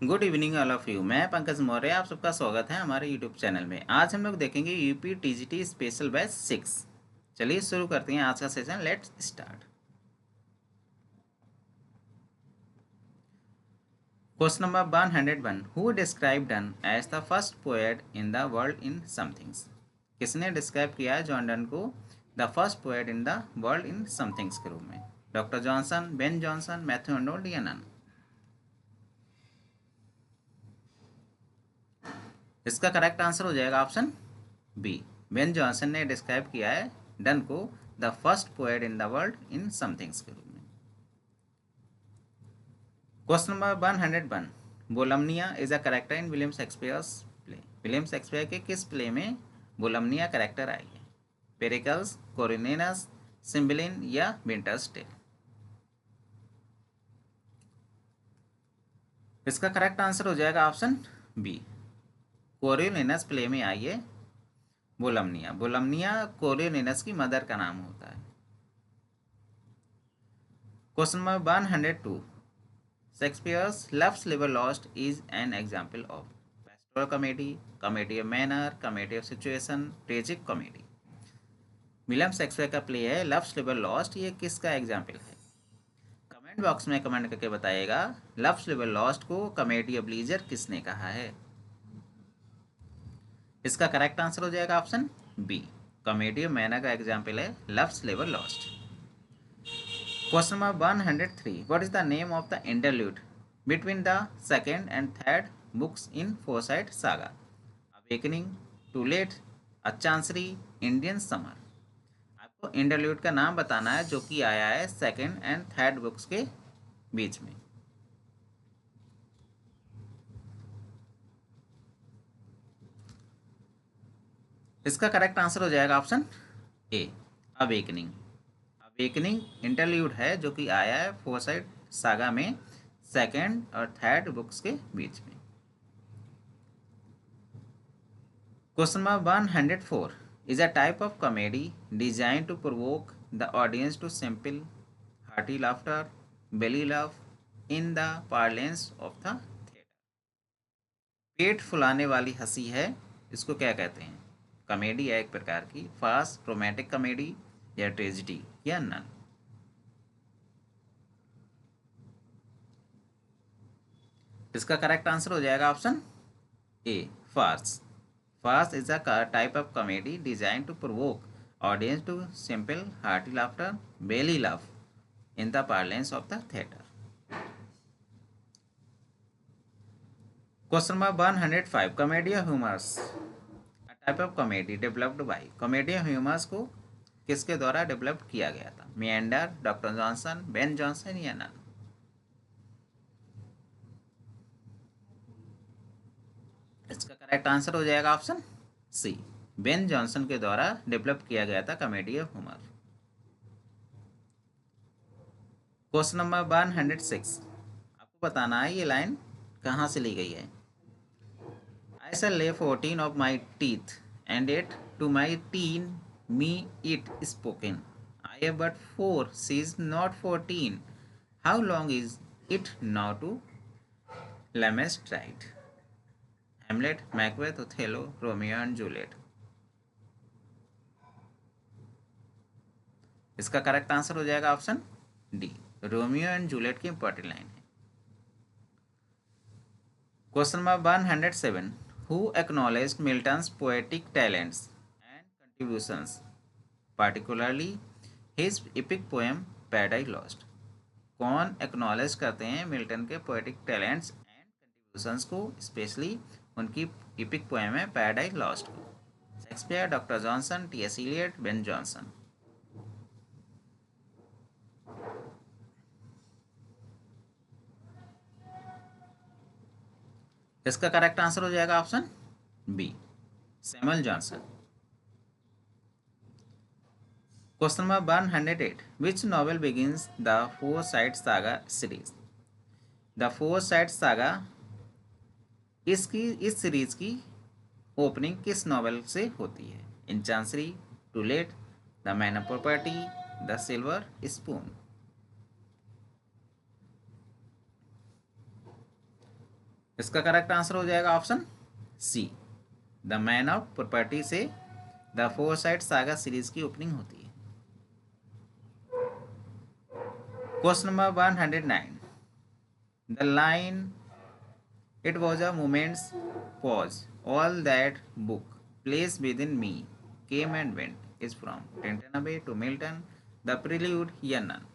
Good evening all of you. मैं पंकज मौर्य, आप सबका स्वागत है हमारे यूट्यूब चैनल में। आज हम लोग देखेंगे यूपी टीजीटी स्पेशल बैच 6। चलिए शुरू करते हैं आज का session. Let's start. Question number 101। Who describe Donne as the first poet in the world in some things? किसने डिस्क्राइब किया है जॉन डन को the first poet in the world in some things के रूप में? Doctor Johnson, Ben Jonson, Matthew Arnold या none? इसका correct answer हो जाएगा ऑप्शन बी। बेन जॉनसन ने डिस्क्राइब किया है डन को the first poet in the world in some things के रूप में। Question number 101। Volumnia is a character in William Shakespeare's play. William Shakespeare के किस प्ले में बोलमनिया कैरेक्टर आई है? पेरिकल्स, कोरिनेनस, सिम्बलिन या विंटर्स टेल? इसका करेक्ट आंसर हो जाएगा ऑप्शन बी। कोरियोलिनस प्ले में आई है बोलमनिया। बोलमनिया कोरियोलिनस की मदर का नाम होता है। Question number 102। Shakespeare's Love's Labour Lost is an example of pastoral comedy, comedy of manner, comedy of situation, tragic comedy। William Shakespeare का प्ले है लव्स लेबर लॉस्ट, ये किसका एग्जाम्पल है? कमेंट बॉक्स में कमेंट करके बताइएगा लव्स लेबर लॉस्ट को comedy of leisure किसने कहा है। इसका करेक्ट आंसर हो जाएगा option B. Comedy of manner का एग्जाम्पल है love's labour lost. Question number 103। What is the name of the interlude between the second and third books in Forsyte saga? Awakening, too late, a chancery, Indian summer. आपको interlude का नाम बताना है जो कि आया है सेकेंड एंड थर्ड बुक्स के बीच में। इसका करेक्ट आंसर हो जाएगा ऑप्शन ए, अवेकनिंग। अवेकनिंग इंटरल्यूड है जो कि आया है फोरसाइट सागा में सेकेंड और थर्ड बुक्स के बीच में। Question number 104 is a type of comedy designed to provoke the audience to simple, hearty laughter, belly laugh in the parlance of the theater। पेट फुलाने वाली हंसी है, इसको क्या कहते हैं? कॉमेडी है एक प्रकार की, फास्ट रोमांटिक कॉमेडी या ट्रेजिडी या नन? इसका करेक्ट आंसर हो जाएगा option A, farce. Farce is a type of comedy designed to provoke audience to simple, hearty laughter, belly laugh in the parlance of the theater। Question number 105। Comedy of humors, a type of comedy developed by। Comedy of humors को किसके द्वारा develop किया गया था? Mendhar, doctor Johnson, Ben Johnson या none? इसका correct answer हो जाएगा ऑप्शन सी। बेन जॉनसन के द्वारा डेवलप किया गया था comedy of humour. Question number 106। आपको बताना है ये लाइन कहाँ से ली गई है। I shall lay 14 of my teeth, and yet to my teen me it spoken। I have but 4, she is not 14। How long is it now to Lamest tried? Hamlet, Macbeth, Othello, Romeo and Juliet। इसका correct answer हो जाएगा option D, Romeo and Juliet की important line है। Question number 107। Who acknowledged Milton's poetic talents and contributions, particularly his epic poem Paradise Lost? कौन acknowledge करते हैं Milton के poetic talents and contributions को, स्पेशली उनकी एपिक पोएम है Paradise Lost को? Shakespeare, doctor Johnson, T S. Eliot, Ben Jonson? इसका correct answer हो जाएगा option B, Samuel Johnson. Question number 108। Which novel begins the Forsyte Saga सागा सीरीज? द फोर साइड सागा इस सीरीज की ओपनिंग किस नॉवेल से होती है? In Chancery, to let, the Man of Property, the Silver Spoon? इसका करेक्ट आंसर हो जाएगा option C, the Man of Property से द फोर साइड सागा सीरीज की ओपनिंग होती है। Question number 109, the line it was a moment's pause all that book place with in me came and went is from Tintern Abbey to Milton, the Prelude या none.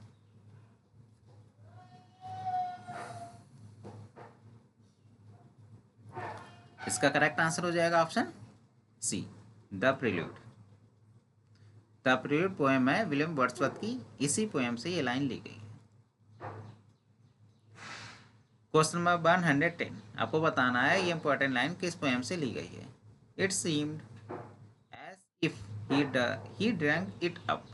इसका correct answer हो जाएगा option C, the Prelude. The Prelude poem है William Wordsworth की, इसी poem से ये line ली गई है। क्वेश्चन नंबर 110, आपको बताना है ये इंपॉर्टेंट लाइन किस पोएम से ली गई है। It seemed as if he drank it up,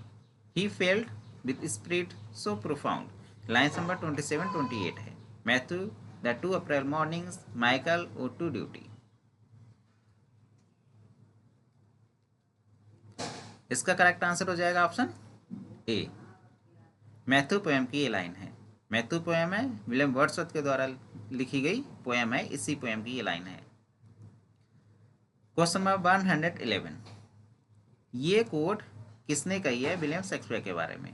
he felt with spirit so profound। Line number 27-28 है। Matthew, the 2 April mornings, Michael ode to duty. इसका करेक्ट आंसर हो जाएगा ऑप्शन ए, मैथ्यू पोएम की ये लाइन है। मैथ्यू पोएम है William Wordsworth के द्वारा लिखी गई पोएम है, इसी पोएम की ये लाइन है। क्वेश्चन नंबर 111, ये कोट किसने कही है विलियम शेक्सपियर के बारे में।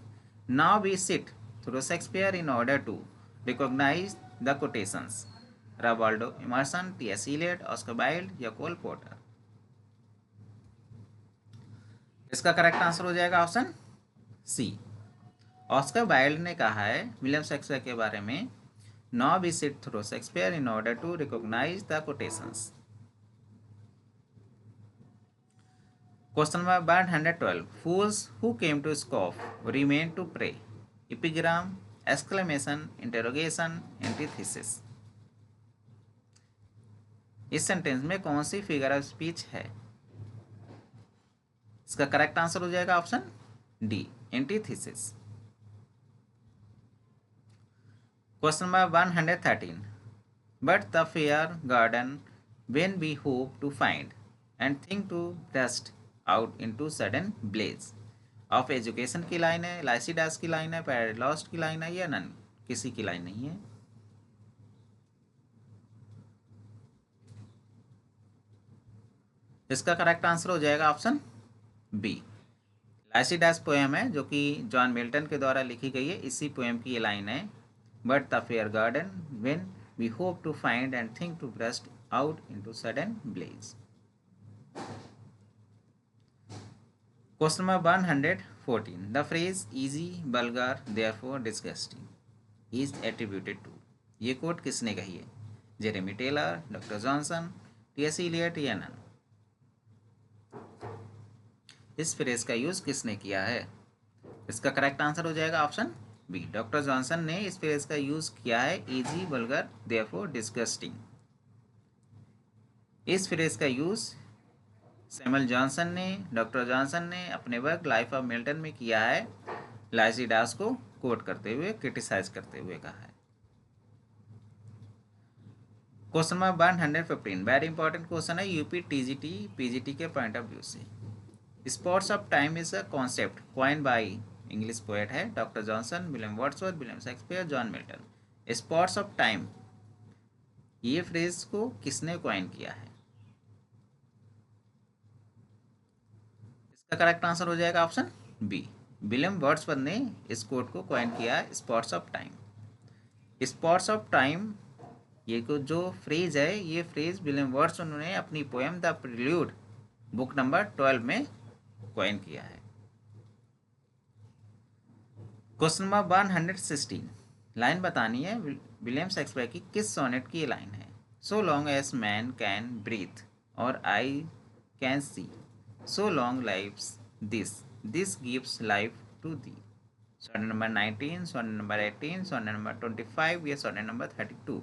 Now we sit through Shakespeare in order to recognise the quotations, Ralph Waldo Emerson, T S. Eliot, Oscar Wilde या कोल पोर्टर। इसका करेक्ट आंसर हो जाएगा ऑप्शन सी, ऑस्कर वाइल्ड ने कहा है विलियम शेक्सपियर के बारे में, now we sit through Shakespeare in order to recognise the quotations. Question number 112, fools who came to scoff remain to pray, epigram, exclamation, interrogation, antithesis। इस sentence में कौन सी figure of speech है। इसका correct answer हो जाएगा option D, antithesis. Question number 113, but the fair garden when we hope to find and think to burst out into sudden blaze of education की line है, लाइसिडास की line है, पैरालॉस्ट की line है या नन किसी की लाइन नहीं है। इसका करेक्ट आंसर हो जाएगा ऑप्शन बी, लाइसिडास पोएम है जो कि जॉन मिल्टन के द्वारा लिखी गई है, इसी पोएम की ये लाइन है, but the fair garden when we hope to find and think to burst out into sudden blaze. Question number 114, the phrase easy vulgar therefore disgusting is attributed to, ये कोट किसने कही है। Jeremy Taylor, doctor Johnson, T S. Eliot या none. इस phrase का use किसने किया है। इसका करेक्ट आंसर हो जाएगा ऑप्शन बी, डॉक्टर जॉनसन ने इस फ्रेज का यूज किया है, इजी बल्गार देयरफॉर डिस्गस्टिंग। इस फ्रेज का यूज सैमुअल जॉनसन ने, डॉक्टर जॉनसन ने अपने वर्क लाइफ ऑफ मिल्टन में किया है, लाइसिडास को कोट करते हुए, क्रिटिसाइज करते हुए कहा है। Question number 115, very important question है यूपी टीजीटी पीजीटी के पॉइंट ऑफ व्यू से। Spots of time is a concept coin by English poet है, doctor Johnson, William Wordsworth, William Shakespeare, John Milton. Spots of time ये phrase को किसने coin किया है। इसका करेक्ट आंसर हो जाएगा ऑप्शन बी, विलियम वर्ड्सवर्थ ने इस कोट को कॉइन किया, spots of time. Spots of time ये जो फ्रेज है, ये फ्रेज विलियम वर्ड्सवर्थ ने अपनी poem the prelude book number 12 में कॉइन किया है। क्वेश्चन नंबर 116, लाइन बतानी है विलियम शेक्सपियर की किस सोनेट की ये लाइन है। So long as man can breathe or I can see, so long lives this gives life to thee. Sonnet number 19, sonnet number 18, sonnet number 25 या sonnet number 32।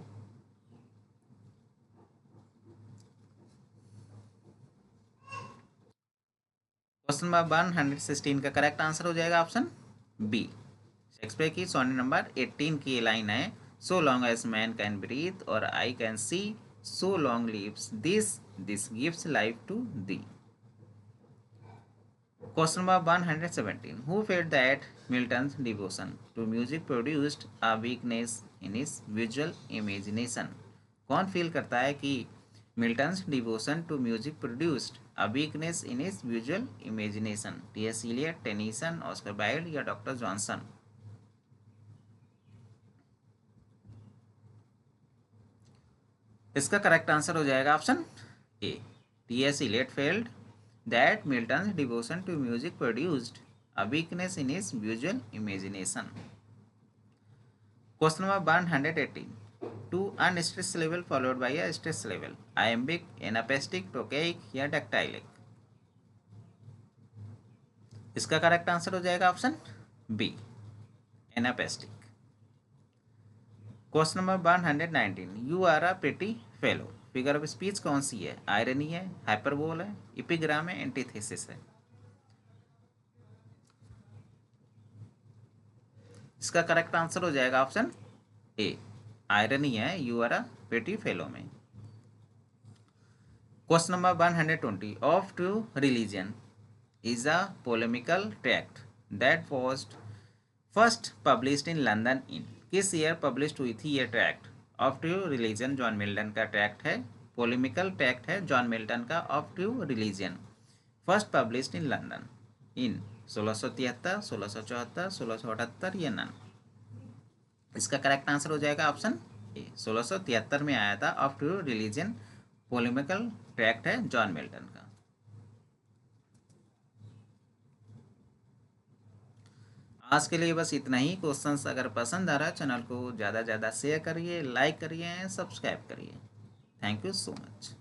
Question number 116 का correct answer हो जाएगा option B, Shakespeare की sonnet number 18 की ये line है, so long as man can breathe or I can see, so long lives this gives life to thee. Question number 117, who felt that Milton's devotion to music produced a weakness in his visual imagination, कौन feel करता है कि Milton's devotion to music produced a weakness in his visual imagination? T S. Eliot, Tennyson, Oscar Wilde या doctor Johnson? इसका correct answer हो जाएगा option A. T S. Eliot felt that Milton's devotion to music produced a weakness in his visual imagination. Question number 118. Two unstress level followed by a stress level, iambic, anapestic, trochaic or dactylic? इसका correct answer हो जाएगा option B, anapestic. Question number 119. You are a pretty fellow, figure of speech कौन सी है? Irony है, hyperbole है, इपिग्राम है, antithesis है? इसका करेक्ट आंसर हो जाएगा ऑप्शन ए, आयरनी है you are a pretty fellow में। Question number 120. Of to religion is a polemical tract that was first published in London in किस ईयर पब्लिश हुई थी ये tract? Of to religion John Milton का tract है, polemical tract है John Milton का of to religion, first published in London in 1673, 1674, 1678 या none? इसका करेक्ट आंसर हो जाएगा ऑप्शन ए, 1673 में आया था ऑफ टू रिलीजन, पोलेमिकल ट्रैक्ट है जॉन मिल्टन का। आज के लिए बस इतना ही। क्वेश्चंस अगर पसंद आ रहा है चैनल को ज़्यादा से ज़्यादा शेयर करिए, लाइक करिए, सब्सक्राइब करिए। Thank you so much.